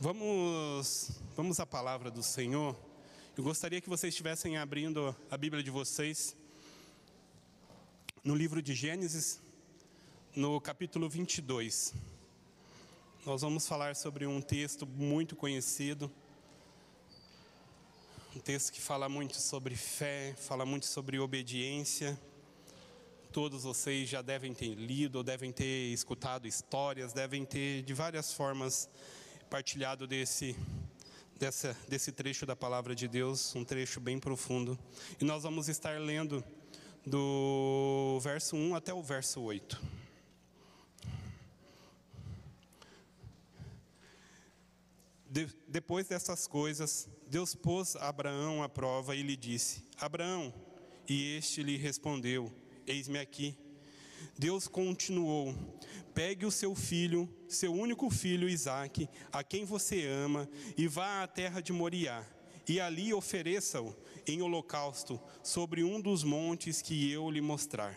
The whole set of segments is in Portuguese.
Vamos à palavra do Senhor. Eu gostaria que vocês estivessem abrindo a Bíblia de vocês no livro de Gênesis, no capítulo 22. Nós vamos falar sobre um texto muito conhecido, um texto que fala muito sobre fé, fala muito sobre obediência. Todos vocês já devem ter lido, ou devem ter escutado histórias, devem ter de várias formas partilhado desse trecho da palavra de Deus, um trecho bem profundo. E nós vamos estar lendo do verso 1 até o verso 8. Depois dessas coisas, Deus pôs Abraão à prova e lhe disse: Abraão, e este lhe respondeu: Eis-me aqui. Deus continuou: pegue o seu filho, seu único filho Isaque, a quem você ama, e vá à terra de Moriá, e ali ofereça-o em holocausto sobre um dos montes que eu lhe mostrar.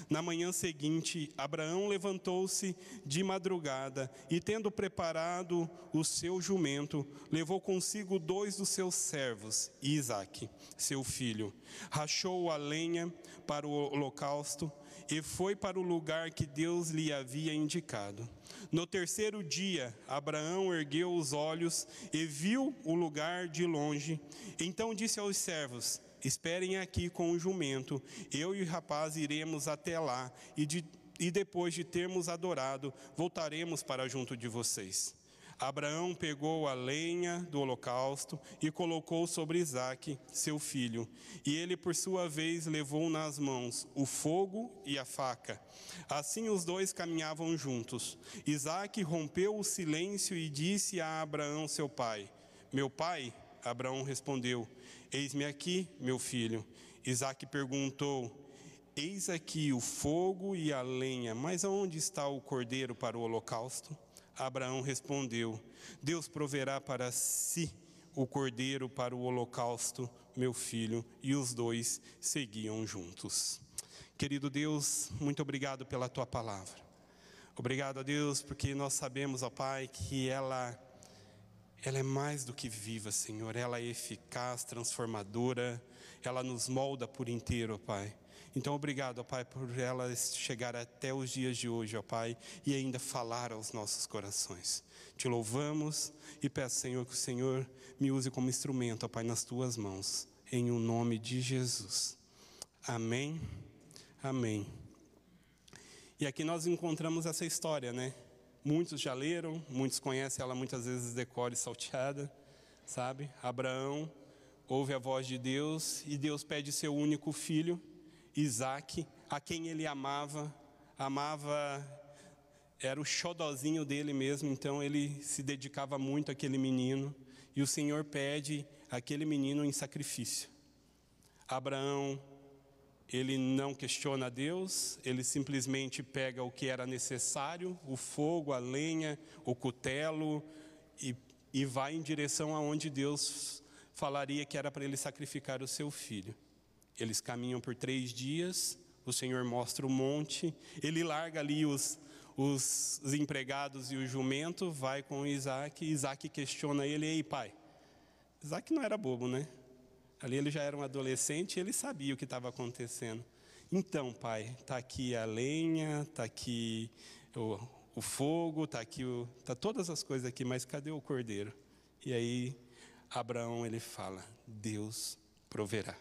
Na manhã seguinte, Abraão levantou-se de madrugada e, tendo preparado o seu jumento, levou consigo 2 dos seus servos e Isaque, seu filho. Rachou a lenha para o holocausto e foi para o lugar que Deus lhe havia indicado. No terceiro dia, Abraão ergueu os olhos e viu o lugar de longe. Então disse aos servos: esperem aqui com o jumento, eu e o rapaz iremos até lá, e depois de termos adorado, voltaremos para junto de vocês. Abraão pegou a lenha do holocausto e colocou sobre Isaque, seu filho, e ele por sua vez levou nas mãos o fogo e a faca. Assim os dois caminhavam juntos. Isaque rompeu o silêncio e disse a Abraão, seu pai: meu pai? Abraão respondeu: eis-me aqui, meu filho. Isaque perguntou: eis aqui o fogo e a lenha, mas aonde está o cordeiro para o holocausto? Abraão respondeu: Deus proverá para si o cordeiro para o holocausto, meu filho. E os dois seguiam juntos. Querido Deus, muito obrigado pela tua palavra. Obrigado a Deus, porque nós sabemos, ó Pai, que ela é mais do que viva, Senhor. Ela é eficaz, transformadora. Ela nos molda por inteiro, ó Pai. Então, obrigado, ó Pai, por ela chegar até os dias de hoje, ó Pai, e ainda falar aos nossos corações. Te louvamos e peço, Senhor, que o Senhor me use como instrumento, ó Pai, nas tuas mãos, em o nome de Jesus. Amém. Amém. E aqui nós encontramos essa história, né? Muitos já leram, muitos conhecem ela muitas vezes de cor e salteada, sabe? Abraão ouve a voz de Deus e Deus pede seu único filho, Isaque, a quem ele amava, era o xodozinho dele mesmo, então ele se dedicava muito àquele menino, e o Senhor pede aquele menino em sacrifício. Abraão, ele não questiona Deus, ele simplesmente pega o que era necessário, o fogo, a lenha, o cutelo, e vai em direção aonde Deus falaria que era para ele sacrificar o seu filho. Eles caminham por 3 dias, o Senhor mostra o monte, ele larga ali os empregados e o jumento, vai com Isaque. Isaque questiona ele: ei pai, Isaque não era bobo, né? Ali ele já era um adolescente e ele sabia o que estava acontecendo. Então pai, está aqui a lenha, está aqui o fogo, está todas as coisas aqui, mas cadê o cordeiro? E aí Abraão, ele fala: Deus proverá.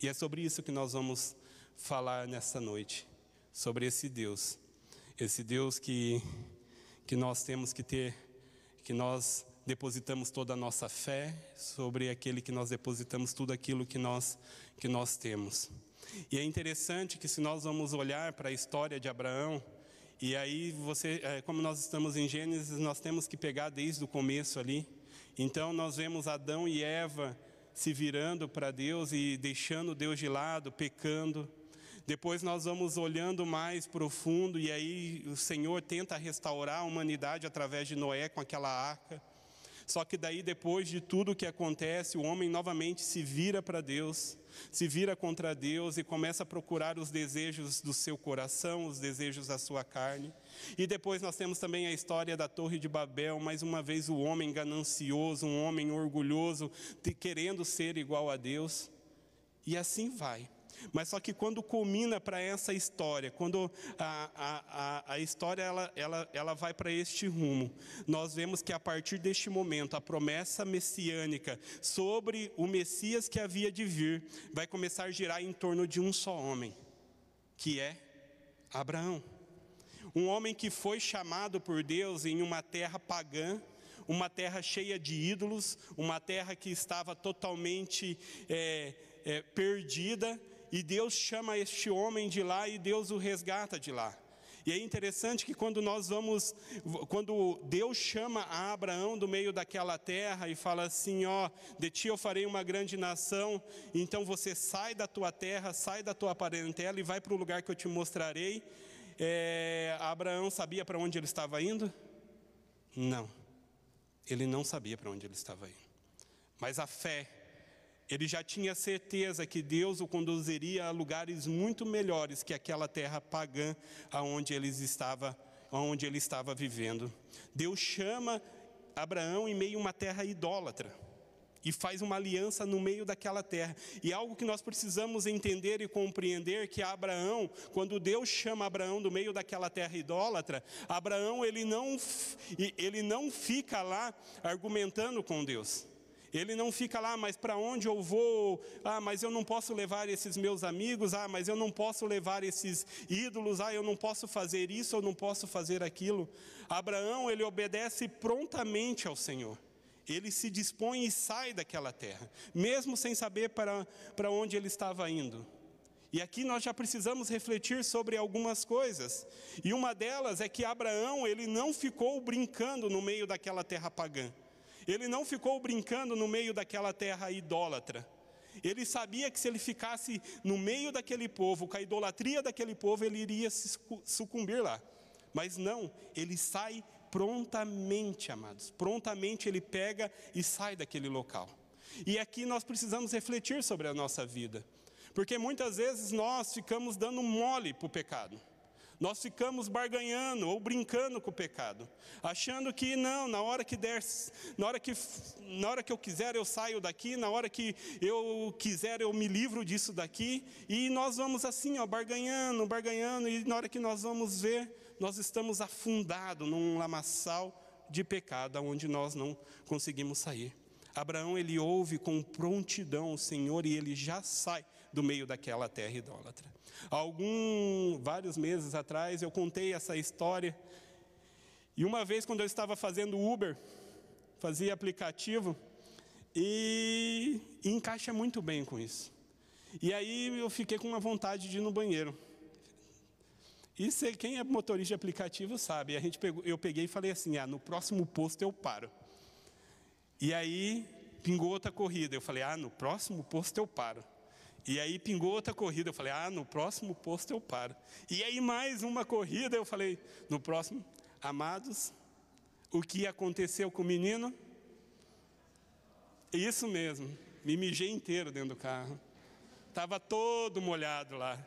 E é sobre isso que nós vamos falar nessa noite, sobre esse Deus que nós temos que ter, que nós depositamos toda a nossa fé, sobre aquele que nós depositamos tudo aquilo que nós temos. E é interessante que, se nós vamos olhar para a história de Abraão, e aí como nós estamos em Gênesis, nós temos que pegar desde o começo ali. Então nós vemos Adão e Eva se virando para Deus e deixando Deus de lado, pecando. Depois nós vamos olhando mais profundo, e aí o Senhor tenta restaurar a humanidade através de Noé com aquela arca. Só que daí, depois de tudo o que acontece, o homem novamente se vira para Deus, se vira contra Deus e começa a procurar os desejos do seu coração, os desejos da sua carne. E depois nós temos também a história da Torre de Babel, mais uma vez o homem ganancioso, um homem orgulhoso, querendo ser igual a Deus. E assim vai. Mas só que quando culmina para essa história, quando a história ela vai para este rumo, nós vemos que a partir deste momento, a promessa messiânica sobre o Messias que havia de vir, vai começar a girar em torno de um só homem, que é Abraão. Um homem que foi chamado por Deus em uma terra pagã, uma terra cheia de ídolos, uma terra que estava totalmente perdida, e Deus chama este homem de lá e Deus o resgata de lá. E é interessante que quando Deus chama a Abraão do meio daquela terra e fala assim, de ti eu farei uma grande nação, então você sai da tua terra, sai da tua parentela e vai para o lugar que eu te mostrarei. Abraão sabia para onde ele estava indo? Não, ele não sabia para onde ele estava indo. Mas a fé, ele já tinha certeza que Deus o conduziria a lugares muito melhores que aquela terra pagã onde ele estava vivendo. Deus chama Abraão em meio a uma terra idólatra e faz uma aliança no meio daquela terra. E algo que nós precisamos entender e compreender, que Abraão, quando Deus chama Abraão do meio daquela terra idólatra, Abraão ele não fica lá argumentando com Deus. Ele não fica lá, mas para onde eu vou? Mas eu não posso levar esses meus amigos. Mas eu não posso levar esses ídolos. Eu não posso fazer isso, eu não posso fazer aquilo. Abraão, ele obedece prontamente ao Senhor. Ele se dispõe e sai daquela terra, mesmo sem saber para onde ele estava indo. E aqui nós já precisamos refletir sobre algumas coisas. E uma delas é que Abraão, ele não ficou brincando no meio daquela terra pagã. Ele não ficou brincando no meio daquela terra idólatra. Ele sabia que se ele ficasse no meio daquele povo, com a idolatria daquele povo, ele iria sucumbir lá. Mas não, ele sai prontamente, amados. Prontamente ele pega e sai daquele local. E aqui nós precisamos refletir sobre a nossa vida. Porque muitas vezes nós ficamos dando mole para o pecado. Nós ficamos barganhando ou brincando com o pecado, achando que não, na hora que eu quiser eu saio daqui, na hora que eu quiser eu me livro disso daqui, e nós vamos assim, barganhando, e na hora que nós vamos ver, nós estamos afundados num lamaçal de pecado, onde nós não conseguimos sair. Abraão, ele ouve com prontidão o Senhor e ele já sai do meio daquela terra idólatra. Vários meses atrás eu contei essa história, e uma vez quando eu estava fazendo Uber, fazia aplicativo, e encaixa muito bem com isso. E aí eu fiquei com uma vontade de ir no banheiro. E quem é motorista de aplicativo sabe, eu peguei e falei assim, no próximo posto eu paro. E aí pingou outra corrida, eu falei, no próximo posto eu paro. E aí pingou outra corrida, eu falei, no próximo posto eu paro. E aí mais uma corrida, eu falei, no próximo. Amados, o que aconteceu com o menino? Isso mesmo, me mijei inteiro dentro do carro. Estava todo molhado lá.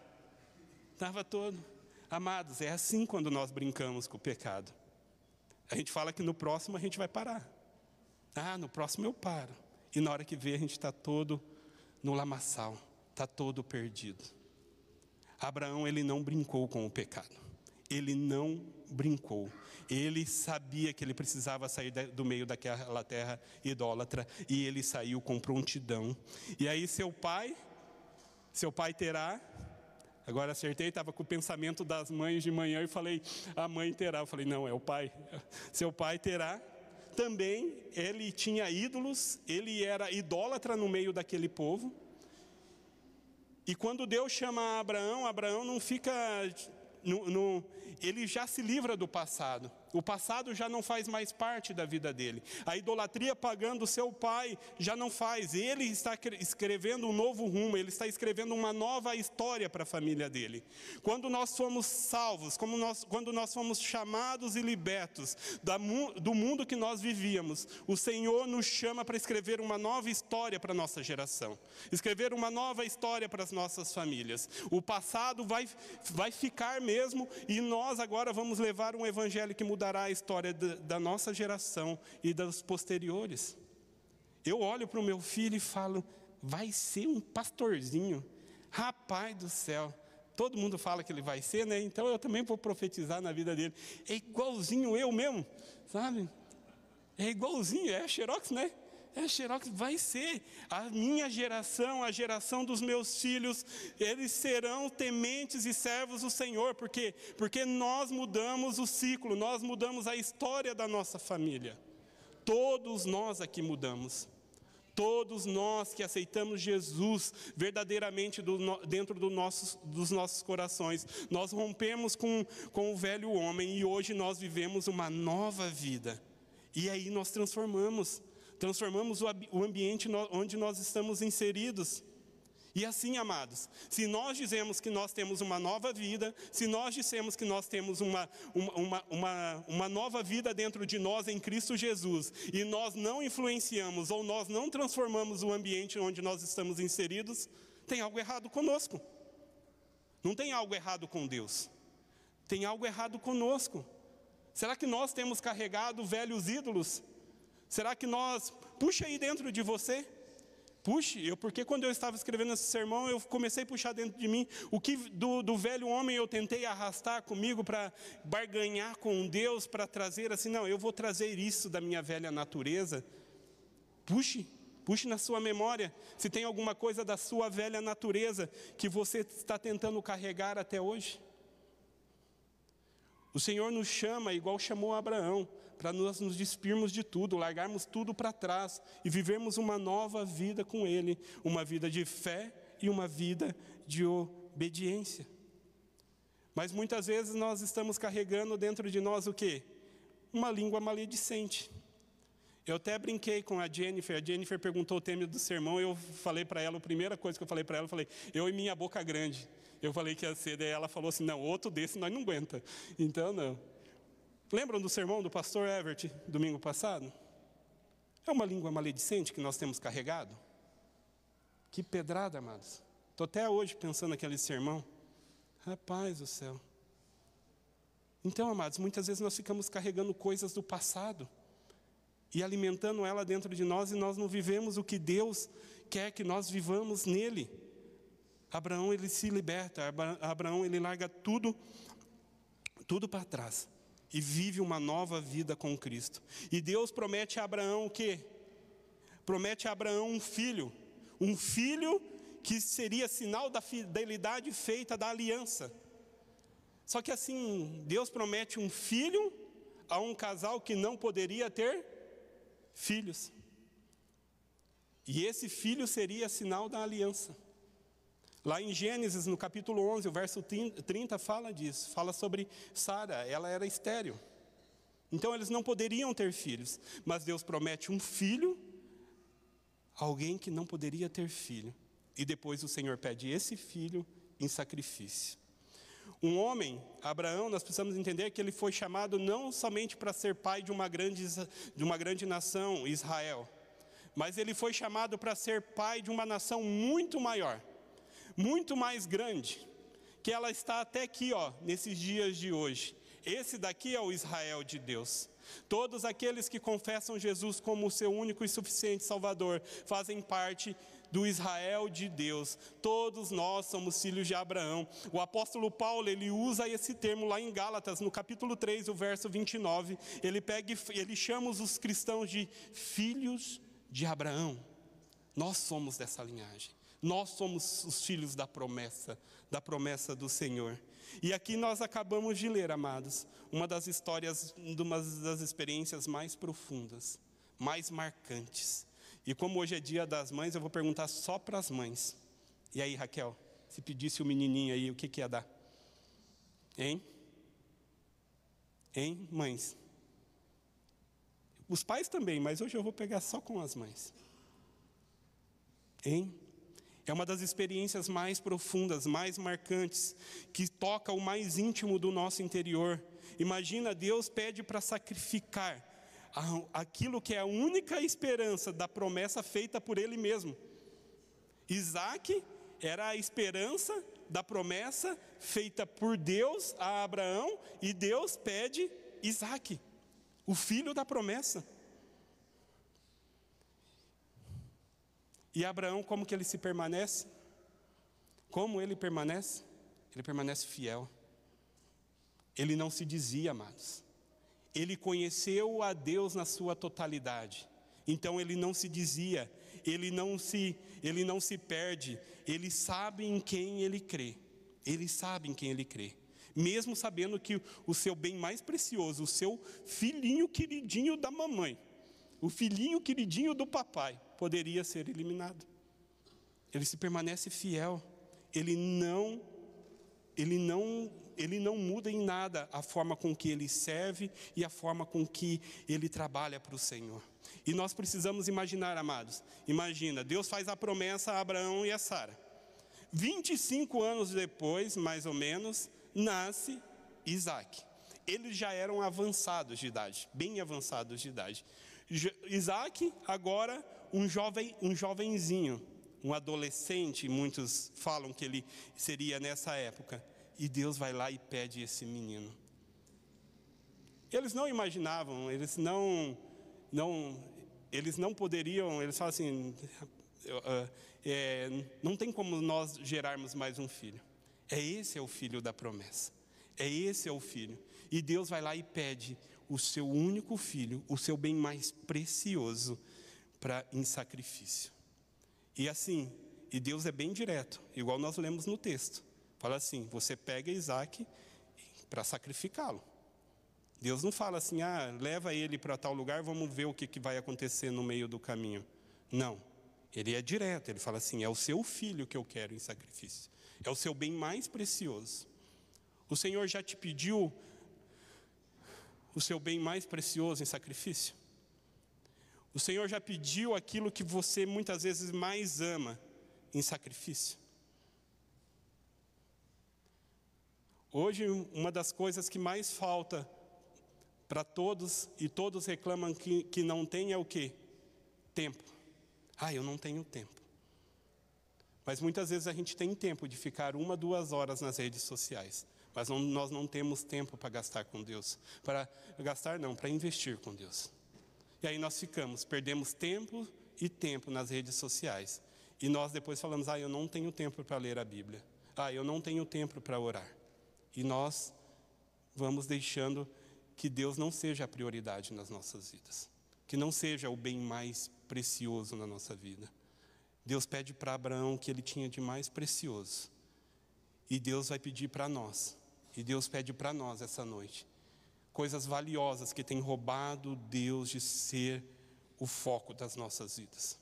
Estava todo. Amados, é assim quando nós brincamos com o pecado. A gente fala que no próximo a gente vai parar. No próximo eu paro. E na hora que vê, a gente está todo no lamaçal. Está todo perdido. Abraão, ele não brincou com o pecado. Ele não brincou. Ele sabia que ele precisava sair do meio daquela terra idólatra. E ele saiu com prontidão. E aí seu pai terá... Agora acertei, estava com o pensamento das mães de manhã e falei, a mãe terá. Eu falei, não, é o pai. Seu pai terá. Também ele tinha ídolos, ele era idólatra no meio daquele povo. E quando Deus chama Abraão não fica... ele já se livra do passado. O passado já não faz mais parte da vida dele. A idolatria pagando seu pai já não faz. Ele está escrevendo um novo rumo, ele está escrevendo uma nova história para a família dele. Quando nós fomos salvos, quando nós fomos chamados e libertos do mundo que nós vivíamos, o Senhor nos chama para escrever uma nova história para a nossa geração. Escrever uma nova história para as nossas famílias. O passado vai ficar mesmo, e nós agora vamos levar um evangelho que mudará a história da nossa geração e das posteriores. Eu olho para o meu filho e falo, vai ser um pastorzinho. Rapaz do céu, todo mundo fala que ele vai ser, né? Então eu também vou profetizar na vida dele. É igualzinho eu mesmo, sabe? É igualzinho, é xerox, né? É xerox, vai ser a minha geração, a geração dos meus filhos, eles serão tementes e servos do Senhor. Por quê? Porque nós mudamos o ciclo, nós mudamos a história da nossa família. Todos nós aqui mudamos. Todos nós que aceitamos Jesus verdadeiramente dentro dos nossos corações, nós rompemos com o velho homem e hoje nós vivemos uma nova vida. E aí nós transformamos o ambiente onde nós estamos inseridos. E assim, amados, se nós dizemos que nós temos uma nova vida, se nós dissemos que nós temos uma nova vida dentro de nós em Cristo Jesus, e nós não influenciamos ou nós não transformamos o ambiente onde nós estamos inseridos, tem algo errado conosco. Não tem algo errado com Deus, tem algo errado conosco. Será que nós temos carregado velhos ídolos? Será que nós... Puxa aí dentro de você. Puxe, porque quando eu estava escrevendo esse sermão, eu comecei a puxar dentro de mim o que do velho homem eu tentei arrastar comigo para barganhar com Deus, para trazer assim, não, eu vou trazer isso da minha velha natureza. Puxe na sua memória, se tem alguma coisa da sua velha natureza que você está tentando carregar até hoje. O Senhor nos chama, igual chamou Abraão, para nós nos despirmos de tudo, largarmos tudo para trás e vivermos uma nova vida com Ele, uma vida de fé e uma vida de obediência. Mas muitas vezes nós estamos carregando dentro de nós o quê? Uma língua maledicente. Eu até brinquei com a Jennifer perguntou o tema do sermão, eu falei para ela, a primeira coisa que eu falei para ela, eu falei, eu e minha boca grande. Eu falei que ia ser, daí ela falou assim, não, outro desse nós não aguenta. Então, não. Lembram do sermão do pastor Everett, domingo passado? É uma língua maledicente que nós temos carregado? Que pedrada, amados. Estou até hoje pensando naquele sermão. Rapaz do céu. Então, amados, muitas vezes nós ficamos carregando coisas do passado e alimentando ela dentro de nós, e nós não vivemos o que Deus quer que nós vivamos nele. Abraão, ele se liberta, Abraão, ele larga tudo para trás e vive uma nova vida com Cristo. E Deus promete a Abraão o quê? Promete a Abraão um filho que seria sinal da fidelidade feita da aliança. Só que assim, Deus promete um filho a um casal que não poderia ter filhos. E esse filho seria sinal da aliança. Lá em Gênesis, no capítulo 11, o verso 30 fala disso. Fala sobre Sara, ela era estéril. Então eles não poderiam ter filhos. Mas Deus promete um filho a alguém que não poderia ter filho. E depois o Senhor pede esse filho em sacrifício. Um homem, Abraão, nós precisamos entender que ele foi chamado não somente para ser pai de uma grande nação, Israel. Mas ele foi chamado para ser pai de uma nação muito maior. Muito mais grande, que ela está até aqui, nesses dias de hoje. Esse daqui é o Israel de Deus. Todos aqueles que confessam Jesus como o seu único e suficiente Salvador, fazem parte do Israel de Deus. Todos nós somos filhos de Abraão. O apóstolo Paulo, ele usa esse termo lá em Gálatas, no capítulo 3, o verso 29. Ele chama os cristãos de filhos de Abraão. Nós somos dessa linhagem. Nós somos os filhos da promessa do Senhor. E aqui nós acabamos de ler, amados, uma das histórias, uma das experiências mais profundas, mais marcantes. E como hoje é dia das mães, eu vou perguntar só para as mães. E aí, Raquel, se pedisse o menininho aí, o que ia dar? Hein? Mães? Os pais também, mas hoje eu vou pegar só com as mães. Hein? É uma das experiências mais profundas, mais marcantes, que toca o mais íntimo do nosso interior. Imagina, Deus pede para sacrificar aquilo que é a única esperança da promessa feita por Ele mesmo. Isaac era a esperança da promessa feita por Deus a Abraão, e Deus pede Isaac, o filho da promessa. E Abraão, como que ele se permanece? Como ele permanece? Ele permanece fiel. Ele não se desvia, amados. Ele conheceu a Deus na sua totalidade. Então ele não se desvia, ele não se perde, ele sabe em quem ele crê. Ele sabe em quem ele crê. Mesmo sabendo que o seu bem mais precioso, o seu filhinho queridinho da mamãe, o filhinho queridinho do papai, poderia ser eliminado. Ele se permanece fiel. Ele não muda em nada a forma com que ele serve e a forma com que ele trabalha para o Senhor. E nós precisamos imaginar, amados. Imagina, Deus faz a promessa a Abraão e a Sara. 25 anos depois, mais ou menos, nasce Isaac. Eles já eram avançados de idade, bem avançados de idade. Isaac, agora, um jovenzinho, um adolescente, muitos falam que ele seria nessa época. E Deus vai lá e pede esse menino. Eles não imaginavam, eles não poderiam, eles falam assim, não tem como nós gerarmos mais um filho. Esse é o filho da promessa. Esse é o filho. E Deus vai lá e pede o seu único filho, o seu bem mais precioso, em sacrifício. E assim, e Deus é bem direto, igual nós lemos no texto. Fala assim, você pega Isaac para sacrificá-lo. Deus não fala assim, leva ele para tal lugar, vamos ver o que vai acontecer no meio do caminho. Não, ele é direto, ele fala assim, é o seu filho que eu quero em sacrifício. É o seu bem mais precioso. O Senhor já te pediu o seu bem mais precioso em sacrifício? O Senhor já pediu aquilo que você muitas vezes mais ama em sacrifício? Hoje, uma das coisas que mais falta para todos, e todos reclamam que não tem, é o quê? Tempo. Eu não tenho tempo. Mas muitas vezes a gente tem tempo de ficar 1, 2 horas nas redes sociais. Mas nós não temos tempo para gastar com Deus. Para investir com Deus. E aí nós perdemos tempo e tempo nas redes sociais. E nós depois falamos, eu não tenho tempo para ler a Bíblia. Eu não tenho tempo para orar. E nós vamos deixando que Deus não seja a prioridade nas nossas vidas. Que não seja o bem mais precioso na nossa vida. Deus pede para Abraão o que ele tinha de mais precioso. E Deus vai pedir para nós. E Deus pede para nós essa noite. Coisas valiosas que têm roubado Deus de ser o foco das nossas vidas.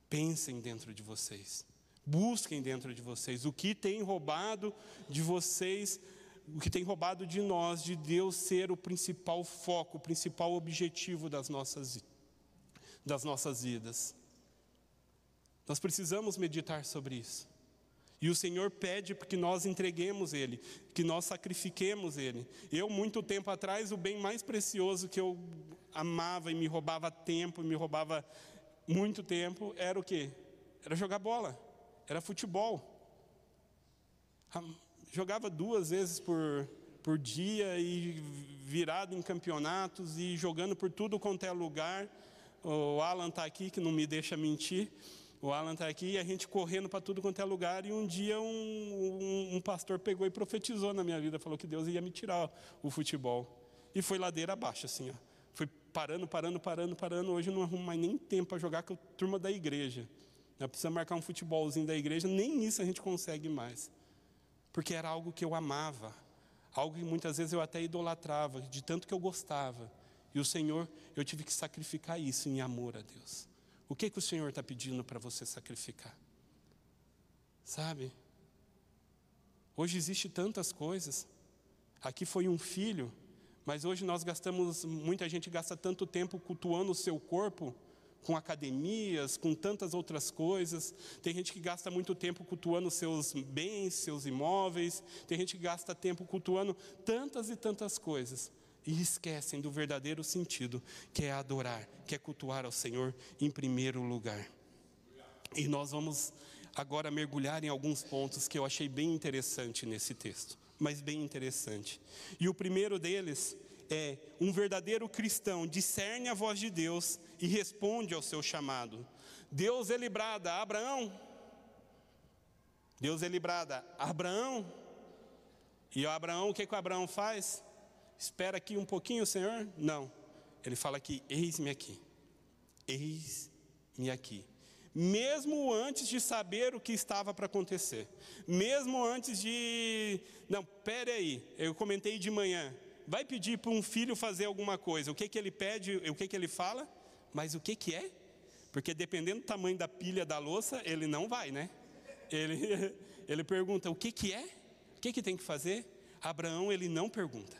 Pensem dentro de vocês. Busquem dentro de vocês o que tem roubado de vocês, o que tem roubado de nós, de Deus ser o principal foco, o principal objetivo das nossas vidas. Nós precisamos meditar sobre isso. E o Senhor pede que nós entreguemos Ele, que nós sacrifiquemos Ele. Muito tempo atrás, o bem mais precioso que eu amava e me roubava tempo, me roubava muito tempo, era o quê? Era jogar bola, era futebol. Jogava 2 vezes por dia e virado em campeonatos e jogando por tudo quanto é lugar. O Alan está aqui, que não me deixa mentir. O Alan está aqui e a gente correndo para tudo quanto é lugar. E um dia um pastor pegou e profetizou na minha vida. Falou que Deus ia me tirar o futebol. E foi ladeira abaixo, assim. Foi parando. Hoje eu não arrumo mais nem tempo para jogar com a turma da igreja. Precisa marcar um futebolzinho da igreja. Nem isso a gente consegue mais. Porque era algo que eu amava. Algo que muitas vezes eu até idolatrava. De tanto que eu gostava. E o Senhor, eu tive que sacrificar isso em amor a Deus. O que o Senhor está pedindo para você sacrificar? Sabe? Hoje existe tantas coisas. Aqui foi um filho, Mas hoje muita gente gasta tanto tempo cultuando o seu corpo, com academias, com tantas outras coisas. Tem gente que gasta muito tempo cultuando seus bens, seus imóveis. Tem gente que gasta tempo cultuando tantas e tantas coisas. E esquecem do verdadeiro sentido, que é adorar, que é cultuar ao Senhor em primeiro lugar. E nós vamos agora mergulhar em alguns pontos que eu achei bem interessante nesse texto. Mas bem interessante. E o primeiro deles é: um verdadeiro cristão discerne a voz de Deus e responde ao seu chamado. Deus ele brada: Abraão. Deus ele brada: Abraão. E o Abraão, o que o Abraão faz? Espera aqui um pouquinho, Senhor? Não. Ele fala aqui: eis-me aqui. Eis-me aqui. Mesmo antes de saber o que estava para acontecer. Mesmo antes de... Não, pera aí, eu comentei de manhã. Vai pedir para um filho fazer alguma coisa. O que ele pede, o que ele fala? Mas o que é? Porque dependendo do tamanho da pilha da louça, ele não vai, né? Ele pergunta: o que é? O que tem que fazer? Abraão, ele não pergunta.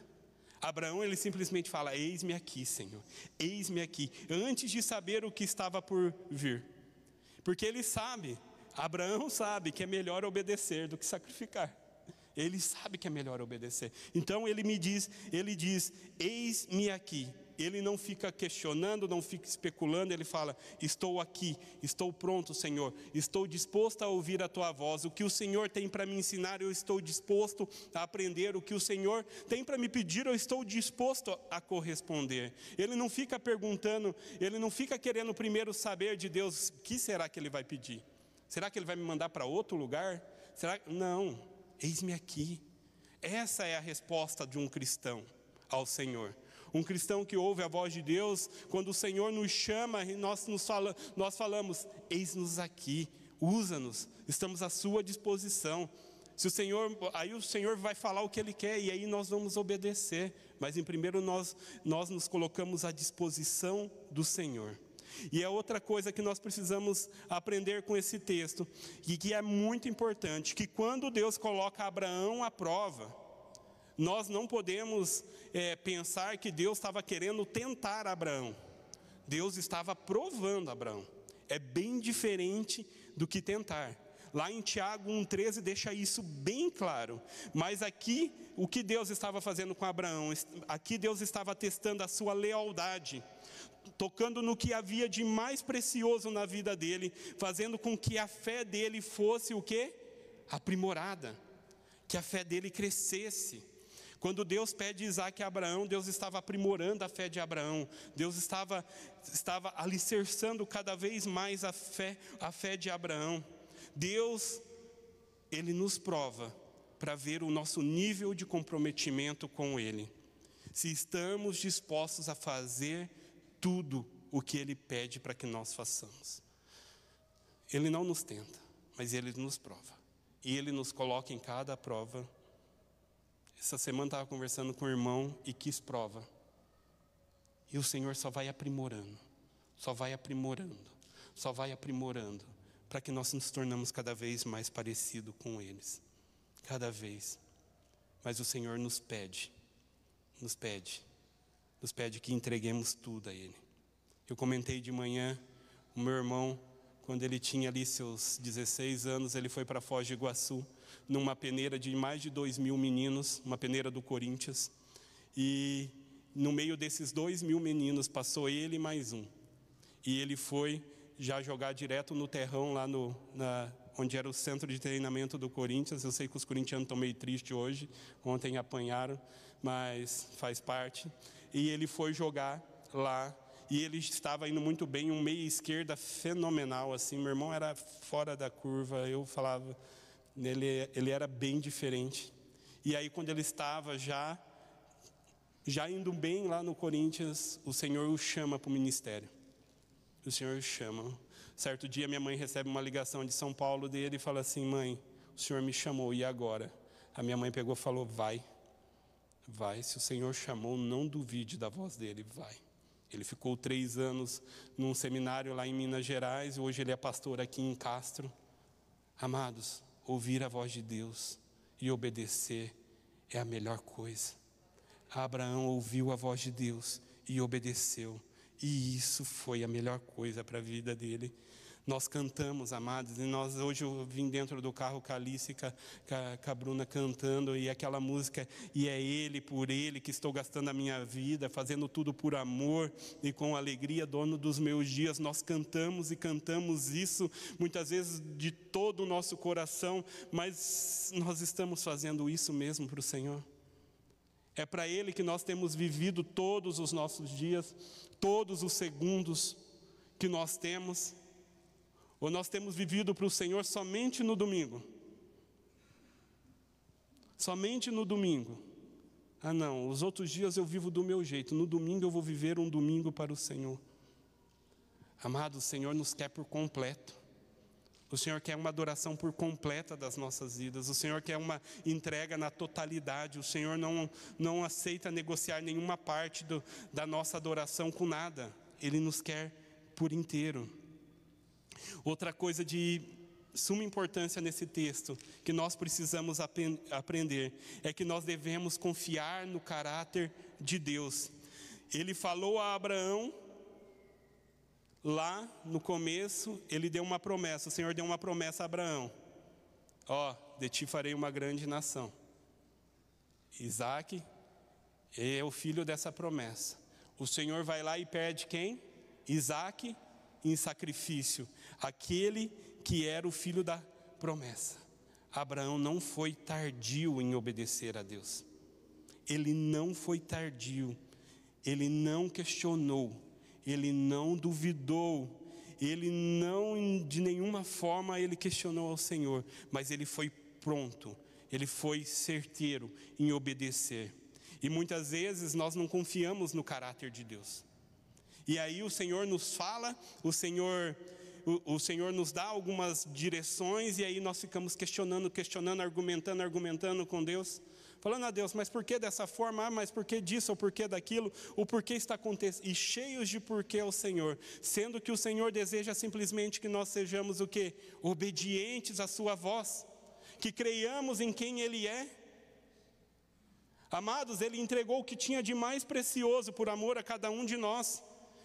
Abraão, ele simplesmente fala: eis-me aqui, Senhor. Eis-me aqui. Antes de saber o que estava por vir. Porque ele sabe, Abraão sabe que é melhor obedecer do que sacrificar. Ele sabe que é melhor obedecer. Então ele diz, eis-me aqui. Ele não fica questionando, não fica especulando, ele fala: estou aqui, estou pronto, Senhor. Estou disposto a ouvir a tua voz. O que o Senhor tem para me ensinar, eu estou disposto a aprender. O que o Senhor tem para me pedir, eu estou disposto a corresponder. Ele não fica perguntando, ele não fica querendo primeiro saber de Deus: o que será que ele vai pedir? Será que ele vai me mandar para outro lugar? Não. Eis-me aqui. Essa é a resposta de um cristão ao Senhor. Um cristão que ouve a voz de Deus, quando o Senhor nos chama, e nós falamos: eis-nos aqui, usa-nos, estamos à sua disposição. Aí o Senhor vai falar o que Ele quer, e aí nós vamos obedecer. Mas em primeiro nós nos colocamos à disposição do Senhor. E é outra coisa que nós precisamos aprender com esse texto, e que é muito importante, que quando Deus coloca Abraão à prova, nós não podemos pensar que Deus estava querendo tentar Abraão. Deus estava provando Abraão. É bem diferente do que tentar. Lá em Tiago 1,13 deixa isso bem claro. Mas aqui, o que Deus estava fazendo com Abraão? Aqui Deus estava testando a sua lealdade, tocando no que havia de mais precioso na vida dele, fazendo com que a fé dele fosse o quê? Aprimorada, que a fé dele crescesse. Quando Deus pede Isaac a Abraão, Deus estava aprimorando a fé de Abraão. Deus estava alicerçando cada vez mais a fé de Abraão. Deus, Ele nos prova para ver o nosso nível de comprometimento com Ele. Se estamos dispostos a fazer tudo o que Ele pede para que nós façamos. Ele não nos tenta, mas Ele nos prova. E Ele nos coloca em cada prova. Essa semana estava conversando com o irmão e quis prova. E o Senhor só vai aprimorando, só vai aprimorando, só vai aprimorando, para que nós nos tornamos cada vez mais parecidos com eles. Cada vez. Mas o Senhor nos pede que entreguemos tudo a Ele. Eu comentei de manhã, o meu irmão, quando ele tinha ali seus 16 anos, ele foi para Foz do Iguaçu, numa peneira de mais de 2.000 meninos, uma peneira do Corinthians, e no meio desses 2.000 meninos, passou ele e mais um, e ele foi já jogar direto no terrão, lá onde era o centro de treinamento do Corinthians. Eu sei que os corintianos estão meio tristes hoje, ontem apanharam, mas faz parte, e ele foi jogar lá, e ele estava indo muito bem, um meia esquerda fenomenal, assim, meu irmão era fora da curva, eu falava, ele era bem diferente. E aí quando ele estava já indo bem lá no Corinthians, o Senhor o chama para o ministério. O Senhor o chama. Certo dia minha mãe recebe uma ligação de São Paulo dele e fala assim: mãe, o Senhor me chamou, e agora? A minha mãe pegou e falou: vai, se o Senhor chamou, não duvide da voz dele, vai. Ele ficou 3 anos num seminário lá em Minas Gerais, hoje ele é pastor aqui em Castro. Amados, ouvir a voz de Deus e obedecer é a melhor coisa. Abraão ouviu a voz de Deus e obedeceu. E isso foi a melhor coisa para a vida dele. Nós cantamos, amados, e hoje eu vim dentro do carro com a Alice, com a Bruna cantando, e aquela música, e é Ele, por Ele, que estou gastando a minha vida, fazendo tudo por amor e com alegria, dono dos meus dias. Nós cantamos e cantamos isso, muitas vezes de todo o nosso coração, mas nós estamos fazendo isso mesmo para o Senhor. É para Ele que nós temos vivido todos os nossos dias, todos os segundos que nós temos. Ou nós temos vivido para o Senhor somente no domingo? Somente no domingo. Ah não, os outros dias eu vivo do meu jeito, no domingo eu vou viver um domingo para o Senhor. Amado, o Senhor nos quer por completo. O Senhor quer uma adoração por completa das nossas vidas. O Senhor quer uma entrega na totalidade. O Senhor não aceita negociar nenhuma parte da nossa adoração com nada. Ele nos quer por inteiro. Outra coisa de suma importância nesse texto, que nós precisamos aprender, é que nós devemos confiar no caráter de Deus. Ele falou a Abraão, lá no começo, ele deu uma promessa, o Senhor deu uma promessa a Abraão. De ti farei uma grande nação. Isaac é o filho dessa promessa. O Senhor vai lá e pede quem? Isaac em sacrifício, aquele que era o filho da promessa. Abraão não foi tardio em obedecer a Deus. Ele não foi tardio, ele não questionou, ele não duvidou, ele não, de nenhuma forma, ele questionou ao Senhor, mas ele foi pronto, ele foi certeiro em obedecer. E muitas vezes nós não confiamos no caráter de Deus. E aí o Senhor nos fala, o Senhor nos dá algumas direções, e aí nós ficamos questionando, argumentando com Deus, falando a Deus, mas por que dessa forma? Mas por que disso, ou por que daquilo? O porquê está acontecendo? E cheios de porquê ao Senhor, sendo que o Senhor deseja simplesmente que nós sejamos o quê? Obedientes à sua voz, que creiamos em quem Ele é. Amados, Ele entregou o que tinha de mais precioso por amor a cada um de nós,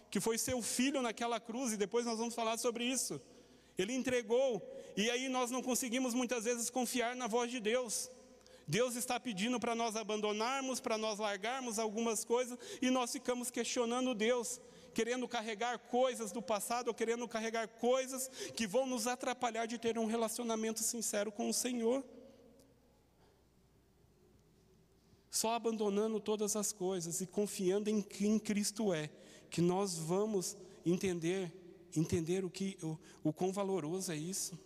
que foi seu filho naquela cruz, e depois nós vamos falar sobre isso. Ele entregou, e aí nós não conseguimos muitas vezes confiar na voz de Deus. Deus está pedindo para nós abandonarmos, para nós largarmos algumas coisas, e nós ficamos questionando Deus, querendo carregar coisas do passado, ou querendo carregar coisas que vão nos atrapalhar de ter um relacionamento sincero com o Senhor. Só abandonando todas as coisas e confiando em quem Cristo é, que nós vamos entender o quão valoroso é isso.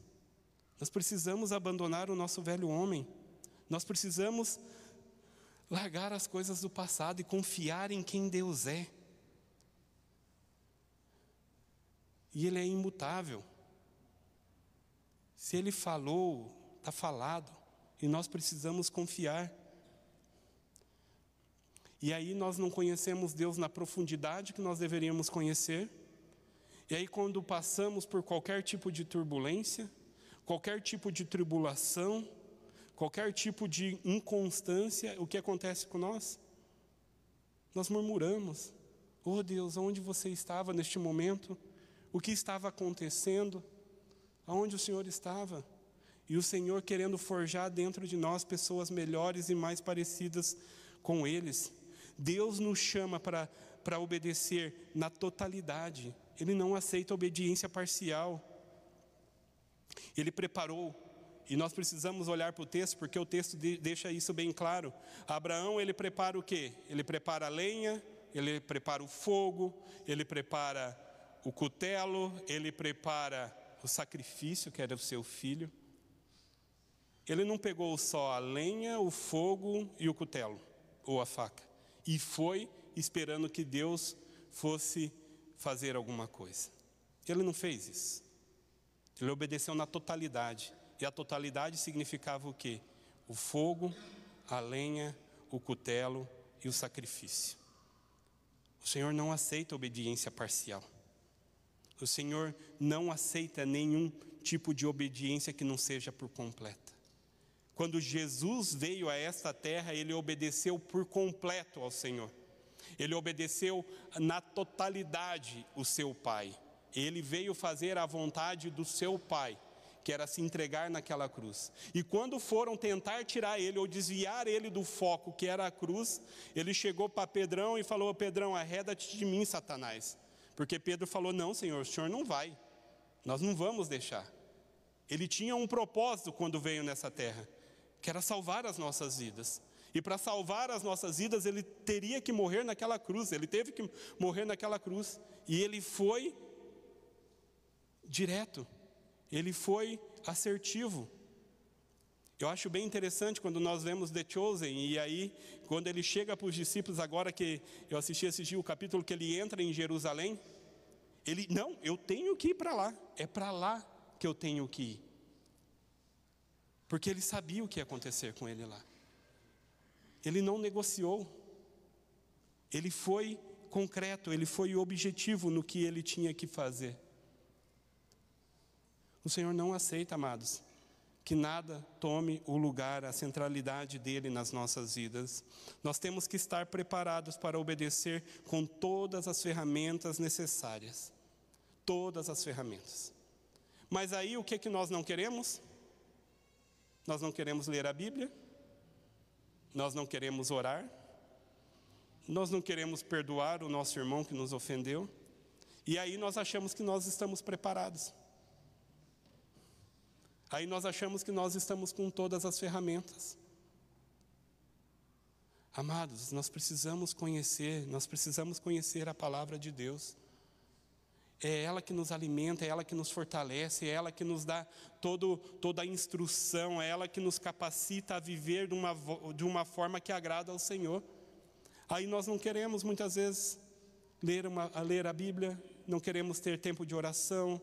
Nós precisamos abandonar o nosso velho homem. Nós precisamos largar as coisas do passado e confiar em quem Deus é. E Ele é imutável. Se Ele falou, está falado, e nós precisamos confiar. E aí nós não conhecemos Deus na profundidade que nós deveríamos conhecer. E aí quando passamos por qualquer tipo de turbulência, qualquer tipo de tribulação, qualquer tipo de inconstância, o que acontece com nós? Nós murmuramos. Oh Deus, onde você estava neste momento? O que estava acontecendo? Aonde o Senhor estava? E o Senhor querendo forjar dentro de nós pessoas melhores e mais parecidas com eles. Deus nos chama para obedecer na totalidade. Ele não aceita obediência parcial. Ele preparou, e nós precisamos olhar para o texto, porque o texto deixa isso bem claro. Abraão, ele prepara o quê? Ele prepara a lenha, ele prepara o fogo, ele prepara o cutelo, ele prepara o sacrifício, que era o seu filho. Ele não pegou só a lenha, o fogo e o cutelo, ou a faca, e foi esperando que Deus fosse fazer alguma coisa. Ele não fez isso. Ele obedeceu na totalidade. E a totalidade significava o quê? O fogo, a lenha, o cutelo e o sacrifício. O Senhor não aceita obediência parcial. O Senhor não aceita nenhum tipo de obediência que não seja por completa. Quando Jesus veio a esta terra, ele obedeceu por completo ao Senhor. Ele obedeceu na totalidade o seu Pai. Ele veio fazer a vontade do seu Pai, que era se entregar naquela cruz. E quando foram tentar tirar ele ou desviar ele do foco que era a cruz, ele chegou para Pedrão e falou: Pedrão, arreda-te de mim, Satanás. Porque Pedro falou: não, Senhor, o Senhor não vai, nós não vamos deixar. Ele tinha um propósito quando veio nessa terra, que era salvar as nossas vidas. E para salvar as nossas vidas, ele teria que morrer naquela cruz. Ele teve que morrer naquela cruz. E ele foi direto. Ele foi assertivo. Eu acho bem interessante quando nós vemos The Chosen. E aí, quando ele chega para os discípulos, agora que eu assisti esse dia, o capítulo que ele entra em Jerusalém. Ele, não, eu tenho que ir para lá. É para lá que eu tenho que ir. Porque ele sabia o que ia acontecer com ele lá. Ele não negociou. Ele foi concreto, ele foi objetivo no que ele tinha que fazer. O Senhor não aceita, amados, que nada tome o lugar, a centralidade dele nas nossas vidas. Nós temos que estar preparados para obedecer com todas as ferramentas necessárias. Todas as ferramentas. Mas aí o que nós não queremos? Nós não queremos ler a Bíblia. Nós não queremos orar, nós não queremos perdoar o nosso irmão que nos ofendeu, e aí nós achamos que nós estamos preparados. Aí nós achamos que nós estamos com todas as ferramentas. Amados, nós precisamos conhecer a palavra de Deus. É ela que nos alimenta, é ela que nos fortalece, é ela que nos dá toda a instrução, é ela que nos capacita a viver de uma forma que agrada ao Senhor. Aí nós não queremos muitas vezes ler a Bíblia, não queremos ter tempo de oração,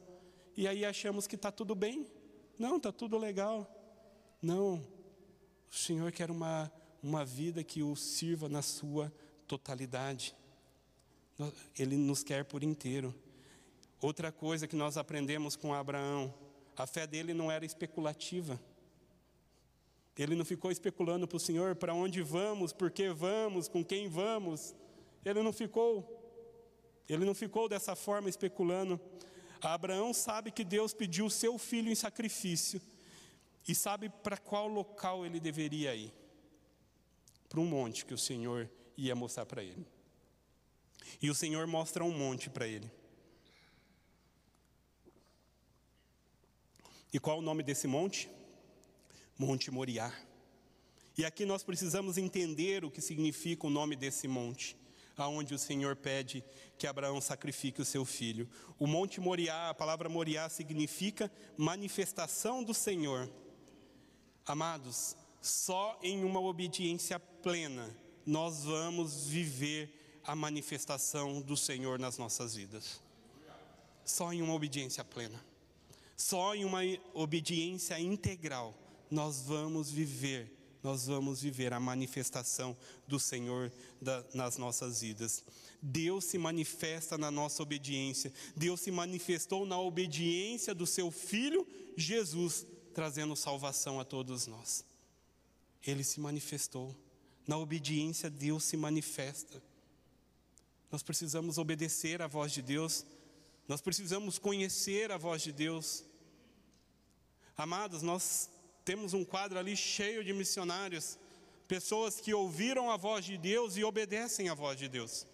e aí achamos que está tudo bem. Não, está tudo legal. Não, o Senhor quer uma vida que o sirva na sua totalidade. Ele nos quer por inteiro. Outra coisa que nós aprendemos com Abraão, a fé dele não era especulativa. Ele não ficou especulando para o Senhor para onde vamos, por que vamos, com quem vamos. Ele não ficou dessa forma especulando. Abraão sabe que Deus pediu o seu filho em sacrifício e sabe para qual local ele deveria ir. Para um monte que o Senhor ia mostrar para ele. E o Senhor mostra um monte para ele. E qual o nome desse monte? Monte Moriá. E aqui nós precisamos entender o que significa o nome desse monte, aonde o Senhor pede que Abraão sacrifique o seu filho. O Monte Moriá, a palavra Moriá significa manifestação do Senhor. Amados, só em uma obediência plena nós vamos viver a manifestação do Senhor nas nossas vidas. Só em uma obediência plena. Só em uma obediência integral nós vamos viver a manifestação do Senhor nas nossas vidas. Deus se manifesta na nossa obediência. Deus se manifestou na obediência do seu Filho Jesus, trazendo salvação a todos nós. Ele se manifestou. Na obediência Deus se manifesta. Nós precisamos obedecer à voz de Deus. Nós precisamos conhecer a voz de Deus. Amados, nós temos um quadro ali cheio de missionários, pessoas que ouviram a voz de Deus e obedecem à voz de Deus.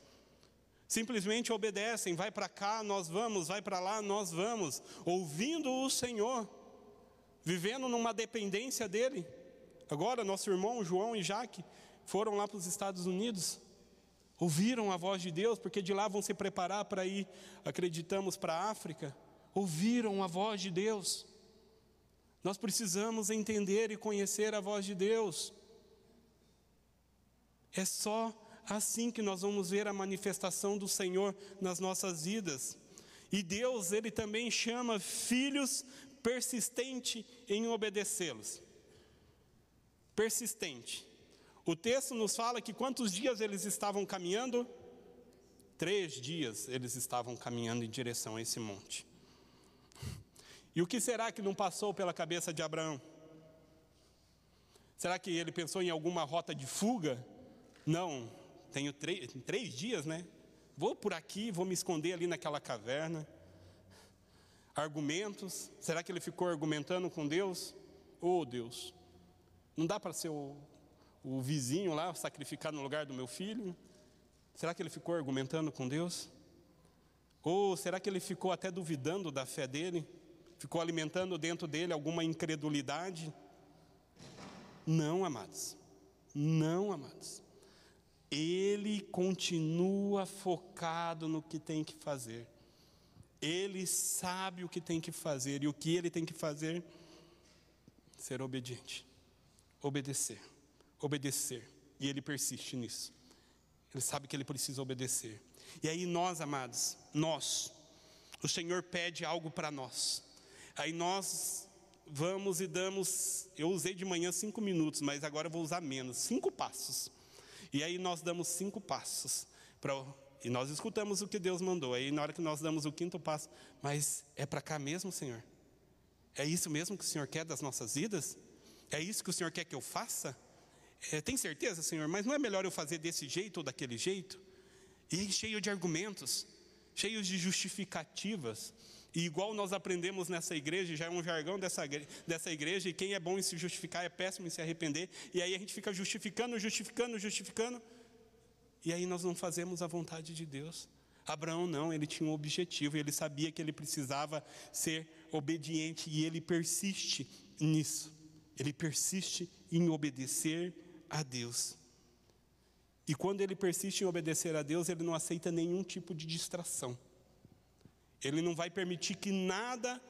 Simplesmente obedecem, vai para cá, nós vamos, vai para lá, nós vamos, ouvindo o Senhor, vivendo numa dependência dEle. Agora, nosso irmão João e Jaque foram lá para os Estados Unidos, ouviram a voz de Deus, porque de lá vão se preparar para ir, acreditamos, para a África. Ouviram a voz de Deus. Nós precisamos entender e conhecer a voz de Deus. É só assim que nós vamos ver a manifestação do Senhor nas nossas vidas. E Deus, Ele também chama filhos persistente em obedecê-los. Persistente. O texto nos fala que quantos dias eles estavam caminhando? 3 dias eles estavam caminhando em direção a esse monte. E o que será que não passou pela cabeça de Abraão? Será que ele pensou em alguma rota de fuga? Não, tenho 3 dias, né? Vou por aqui, vou me esconder ali naquela caverna. Argumentos, será que ele ficou argumentando com Deus? Oh Deus, não dá para ser o vizinho lá, sacrificar no lugar do meu filho? Será que ele ficou argumentando com Deus? Ou será que ele ficou até duvidando da fé dele? Ficou alimentando dentro dele alguma incredulidade? Não, amados. Não, amados. Ele continua focado no que tem que fazer. Ele sabe o que tem que fazer. E o que ele tem que fazer? Ser obediente. Obedecer. Obedecer. E ele persiste nisso. Ele sabe que ele precisa obedecer. E aí nós, amados, o Senhor pede algo para nós. Aí nós vamos e damos, eu usei de manhã 5 minutos, mas agora eu vou usar menos, 5 passos. E aí nós damos 5 passos, e nós escutamos o que Deus mandou. Aí na hora que nós damos o 5º passo, mas é para cá mesmo, Senhor? É isso mesmo que o Senhor quer das nossas vidas? É isso que o Senhor quer que eu faça? Tem certeza, Senhor? Mas não é melhor eu fazer desse jeito ou daquele jeito? E aí, cheio de argumentos, cheios de justificativas. E igual nós aprendemos nessa igreja, já é um jargão dessa igreja, e quem é bom em se justificar é péssimo em se arrepender. E aí a gente fica justificando. E aí nós não fazemos a vontade de Deus. Abraão não, ele tinha um objetivo, ele sabia que ele precisava ser obediente, e ele persiste nisso. Ele persiste em obedecer a Deus. E quando ele persiste em obedecer a Deus, ele não aceita nenhum tipo de distração. Ele não vai permitir que nada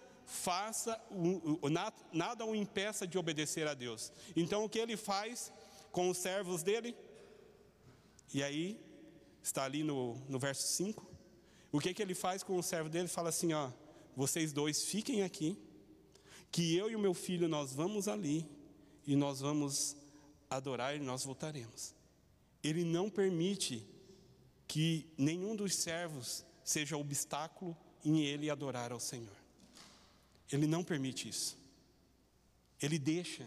nada o impeça de obedecer a Deus. Então o que ele faz com os servos dele? E aí, está ali no verso 5. O que ele faz com o servo dele? Fala assim, ó, vocês dois fiquem aqui, que eu e o meu filho nós vamos ali, e nós vamos adorar e nós voltaremos. Ele não permite que nenhum dos servos seja obstáculo em ele adorar ao Senhor. Ele não permite isso. Ele deixa.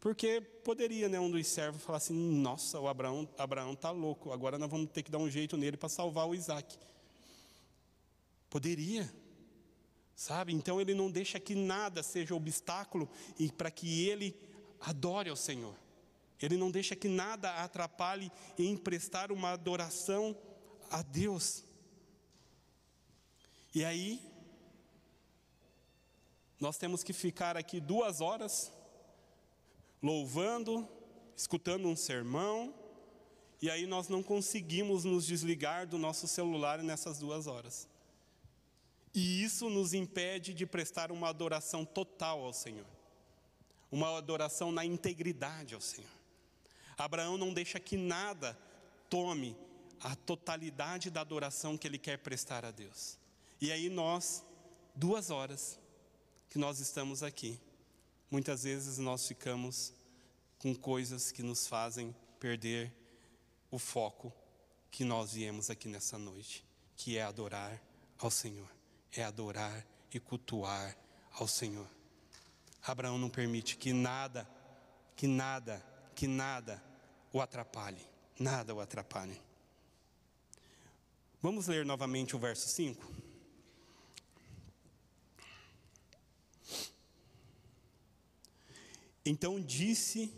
Porque poderia, né, um dos servos falar assim, nossa, o Abraão está louco, agora nós vamos ter que dar um jeito nele para salvar o Isaac. Poderia, sabe? Então ele não deixa que nada seja obstáculo para que ele adore ao Senhor. Ele não deixa que nada atrapalhe em prestar uma adoração a Deus. E aí, nós temos que ficar aqui 2 horas, louvando, escutando um sermão, e aí nós não conseguimos nos desligar do nosso celular nessas 2 horas. E isso nos impede de prestar uma adoração total ao Senhor. Uma adoração na integridade ao Senhor. Abraão não deixa que nada tome a totalidade da adoração que ele quer prestar a Deus. E aí nós, 2 horas que nós estamos aqui, muitas vezes nós ficamos com coisas que nos fazem perder o foco que nós viemos aqui nessa noite, que é adorar ao Senhor, é adorar e cultuar ao Senhor. Abraão não permite que nada o atrapalhe, nada o atrapalhe. Vamos ler novamente o verso 5? Então disse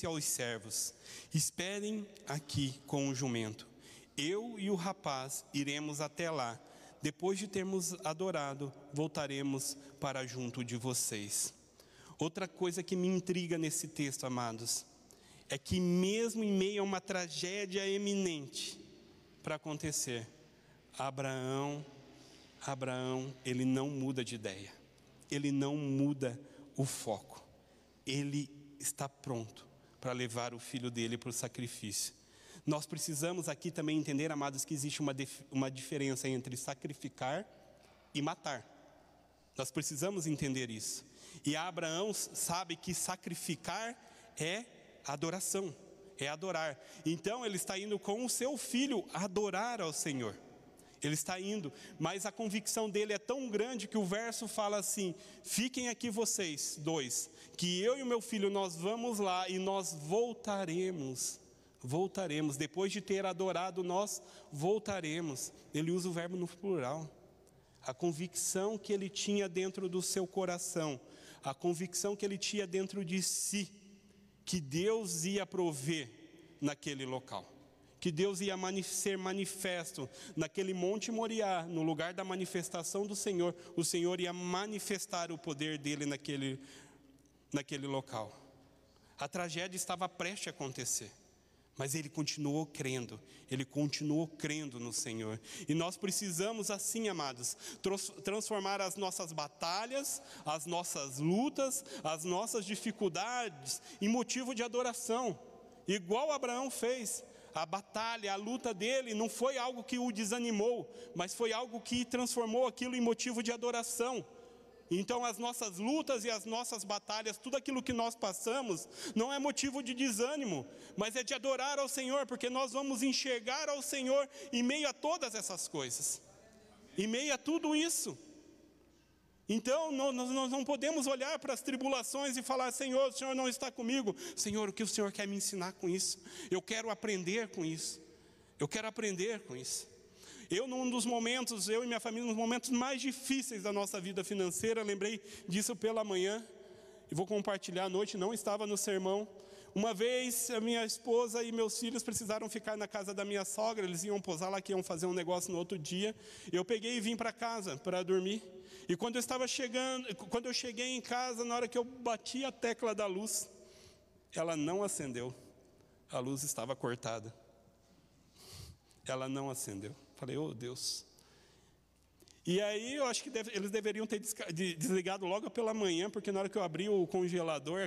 aos servos, esperem aqui com o jumento, eu e o rapaz iremos até lá, depois de termos adorado, voltaremos para junto de vocês. Outra coisa que me intriga nesse texto, amados, é que mesmo em meio a uma tragédia eminente para acontecer, Abraão, ele não muda de ideia, ele não muda o foco, ele está pronto para levar o filho dele para o sacrifício. Nós precisamos aqui também entender, amados, que existe uma diferença entre sacrificar e matar. Nós precisamos entender isso. E Abraão sabe que sacrificar é adoração, é adorar. Então ele está indo com o seu filho adorar ao Senhor. Ele está indo, mas a convicção dele é tão grande que o verso fala assim: fiquem aqui vocês dois, que eu e o meu filho nós vamos lá e nós voltaremos. Voltaremos, depois de ter adorado nós voltaremos. Ele usa o verbo no plural. A convicção que ele tinha dentro do seu coração, a convicção que ele tinha dentro de si, que Deus ia prover naquele local, que Deus ia ser manifesto naquele Monte Moriá, no lugar da manifestação do Senhor. O Senhor ia manifestar o poder dele naquele local. A tragédia estava prestes a acontecer, mas ele continuou crendo no Senhor. E nós precisamos assim, amados, transformar as nossas batalhas, as nossas lutas, as nossas dificuldades em motivo de adoração, igual Abraão fez. A batalha, a luta dele não foi algo que o desanimou, mas foi algo que transformou aquilo em motivo de adoração. Então as nossas lutas e as nossas batalhas, tudo aquilo que nós passamos, não é motivo de desânimo, mas é de adorar ao Senhor, porque nós vamos enxergar ao Senhor em meio a todas essas coisas, em meio a tudo isso. Então nós não podemos olhar para as tribulações e falar: Senhor, o Senhor não está comigo. Senhor, o que o Senhor quer me ensinar com isso? Eu quero aprender com isso, eu quero aprender com isso. Eu e minha família, nos momentos mais difíceis da nossa vida financeira, lembrei disso pela manhã, e vou compartilhar à noite, não estava no sermão. Uma vez, a minha esposa e meus filhos precisaram ficar na casa da minha sogra, eles iam posar lá, que iam fazer um negócio no outro dia. Eu peguei e vim para casa para dormir, e quando eu cheguei em casa, na hora que eu bati a tecla da luz, ela não acendeu, a luz estava cortada, ela não acendeu. Falei: oh Deus. E aí eu acho que eles deveriam ter desligado logo pela manhã, porque na hora que eu abri o congelador,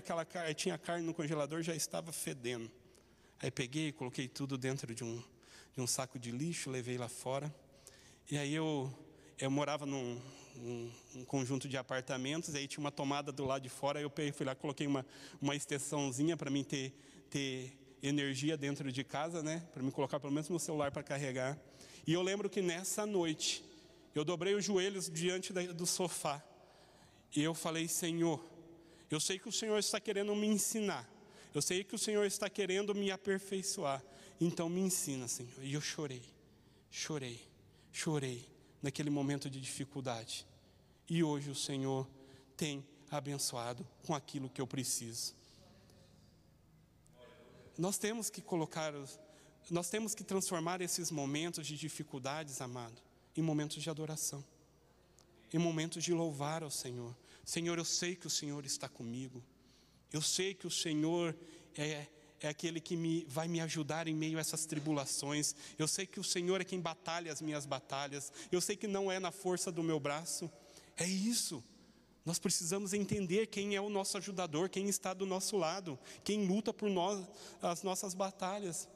tinha carne no congelador, já estava fedendo. Aí peguei, coloquei tudo dentro de um saco de lixo, levei lá fora. E aí eu morava num conjunto de apartamentos, aí tinha uma tomada do lado de fora, aí eu fui lá, coloquei uma extensãozinha para mim ter energia dentro de casa, né? Para me colocar pelo menos meu celular para carregar. E eu lembro que nessa noite, eu dobrei os joelhos diante do sofá, e eu falei: Senhor, eu sei que o Senhor está querendo me ensinar, eu sei que o Senhor está querendo me aperfeiçoar, então me ensina, Senhor. E eu chorei naquele momento de dificuldade, e hoje o Senhor tem abençoado com aquilo que eu preciso. Nós temos que transformar esses momentos de dificuldades, amado, em momentos de adoração, em momentos de louvar ao Senhor. Senhor, eu sei que o Senhor está comigo, eu sei que o Senhor é aquele que vai me ajudar em meio a essas tribulações, eu sei que o Senhor é quem batalha as minhas batalhas, eu sei que não é na força do meu braço. É isso. Nós precisamos entender quem é o nosso ajudador, quem está do nosso lado, quem luta por nós, as nossas batalhas.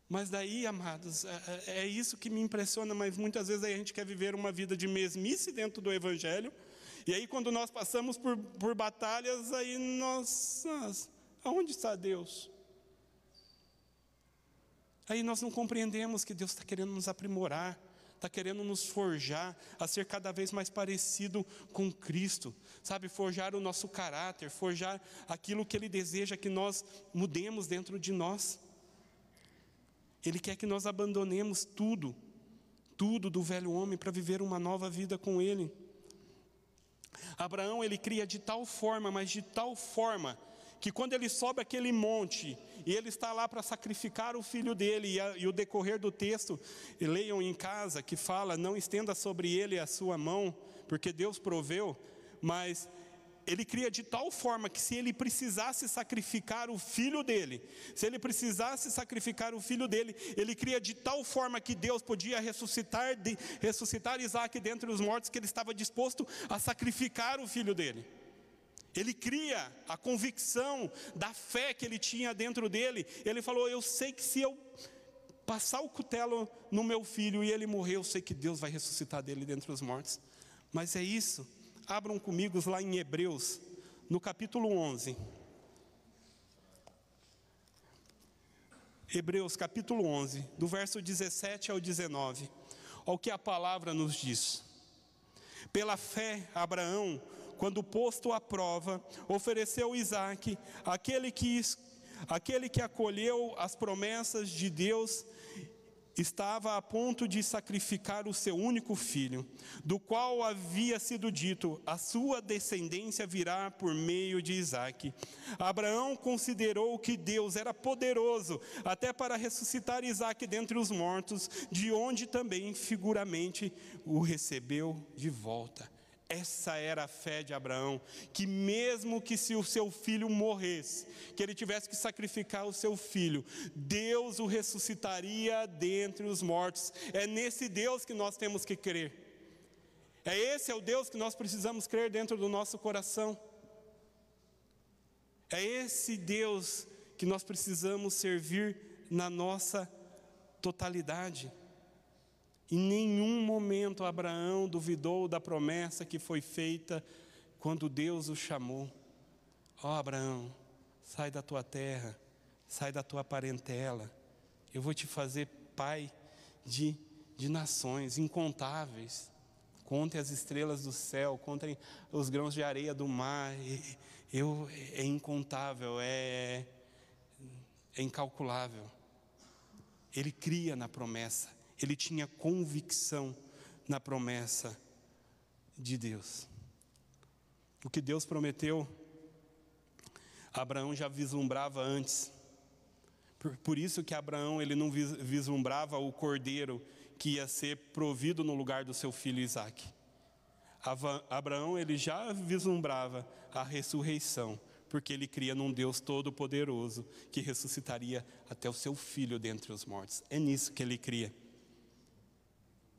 Mas daí, amados, é isso que me impressiona, mas muitas vezes a gente quer viver uma vida de mesmice dentro do Evangelho, e aí quando nós passamos por batalhas, aí aonde está Deus? Aí nós não compreendemos que Deus está querendo nos aprimorar, está querendo nos forjar a ser cada vez mais parecido com Cristo, sabe, forjar o nosso caráter, forjar aquilo que Ele deseja que nós mudemos dentro de nós. Ele quer que nós abandonemos tudo do velho homem para viver uma nova vida com Ele. Abraão, ele cria de tal forma, mas de tal forma, que quando ele sobe aquele monte, e ele está lá para sacrificar o filho dele, e o decorrer do texto, e leiam em casa, que fala: não estenda sobre ele a sua mão, porque Deus proveu, mas ele cria de tal forma que se ele precisasse sacrificar o filho dele, ele cria de tal forma que Deus podia ressuscitar Isaac dentre os mortos, que ele estava disposto a sacrificar o filho dele. Ele cria a convicção da fé que ele tinha dentro dele. Ele falou: eu sei que se eu passar o cutelo no meu filho e ele morrer, eu sei que Deus vai ressuscitar dele dentre os mortos. Mas é isso. Abram comigo lá em Hebreus, no capítulo 11. Hebreus capítulo 11, do verso 17 ao 19. ao que a palavra nos diz. Pela fé, Abraão, quando posto à prova, ofereceu Isaque, aquele que acolheu as promessas de Deus, estava a ponto de sacrificar o seu único filho, do qual havia sido dito: a sua descendência virá por meio de Isaque. Abraão considerou que Deus era poderoso até para ressuscitar Isaque dentre os mortos, de onde também figuramente o recebeu de volta. Essa era a fé de Abraão, que mesmo que se o seu filho morresse, que ele tivesse que sacrificar o seu filho, Deus o ressuscitaria dentre os mortos. É nesse Deus que nós temos que crer. Esse é o Deus que nós precisamos crer dentro do nosso coração. É esse Deus que nós precisamos servir na nossa totalidade. Em nenhum momento Abraão duvidou da promessa que foi feita quando Deus o chamou. Abraão, sai da tua terra, sai da tua parentela, eu vou te fazer pai de nações incontáveis. Contem as estrelas do céu, contem os grãos de areia do mar. É incontável, é incalculável. Ele cria na promessa. Ele tinha convicção na promessa de Deus. O que Deus prometeu, Abraão já vislumbrava antes. Por isso que Abraão ele não vislumbrava o cordeiro que ia ser provido no lugar do seu filho Isaque. Abraão ele já vislumbrava a ressurreição, porque ele cria num Deus todo-poderoso que ressuscitaria até o seu filho dentre os mortos. É nisso que ele cria.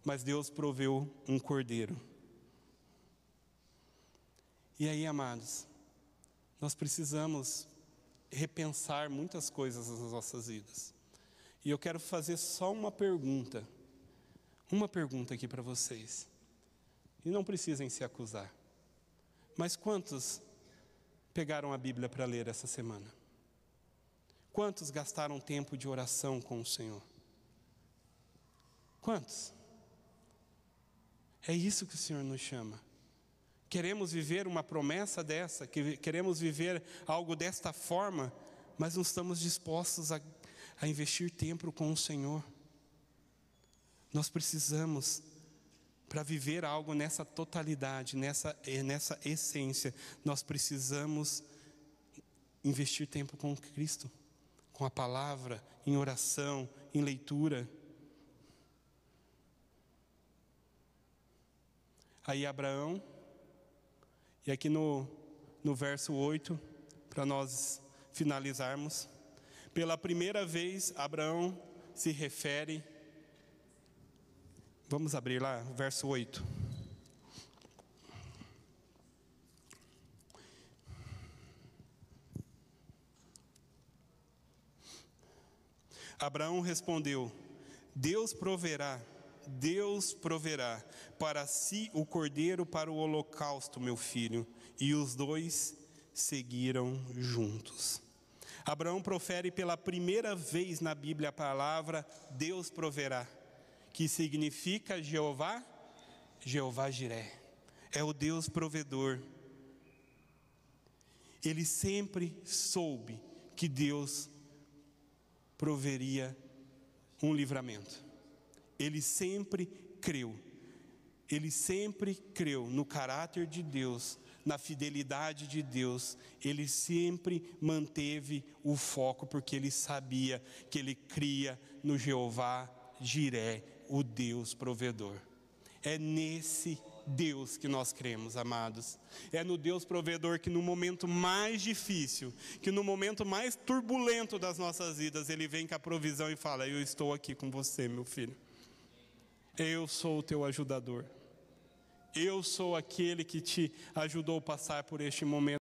Mas Deus proveu um cordeiro. E aí, amados, nós precisamos repensar muitas coisas nas nossas vidas. E eu quero fazer só uma pergunta aqui para vocês. E não precisem se acusar. Mas quantos pegaram a Bíblia para ler essa semana? Quantos gastaram tempo de oração com o Senhor? Quantos? É isso que o Senhor nos chama. Queremos viver uma promessa dessa, queremos viver algo desta forma, mas não estamos dispostos a investir tempo com o Senhor. Nós precisamos, para viver algo nessa totalidade, nessa essência, nós precisamos investir tempo com Cristo, com a palavra, em oração, em leitura. Aí Abraão, e aqui no verso 8, para nós finalizarmos, pela primeira vez Abraão se refere, vamos abrir lá, verso 8. Abraão respondeu: Deus proverá para si o cordeiro para o holocausto, meu filho. E os dois seguiram juntos. Abraão profere pela primeira vez na Bíblia a palavra Deus proverá, que significa Jeová Jiré. É o Deus provedor. Ele sempre soube que Deus proveria um livramento. Ele sempre creu no caráter de Deus, na fidelidade de Deus. Ele sempre manteve o foco, porque ele sabia que ele cria no Jeová Jiré, o Deus provedor. É nesse Deus que nós cremos, amados. É no Deus provedor que no momento mais difícil, que no momento mais turbulento das nossas vidas, Ele vem com a provisão e fala: eu estou aqui com você, meu filho. Eu sou o teu ajudador. Eu sou aquele que te ajudou a passar por este momento.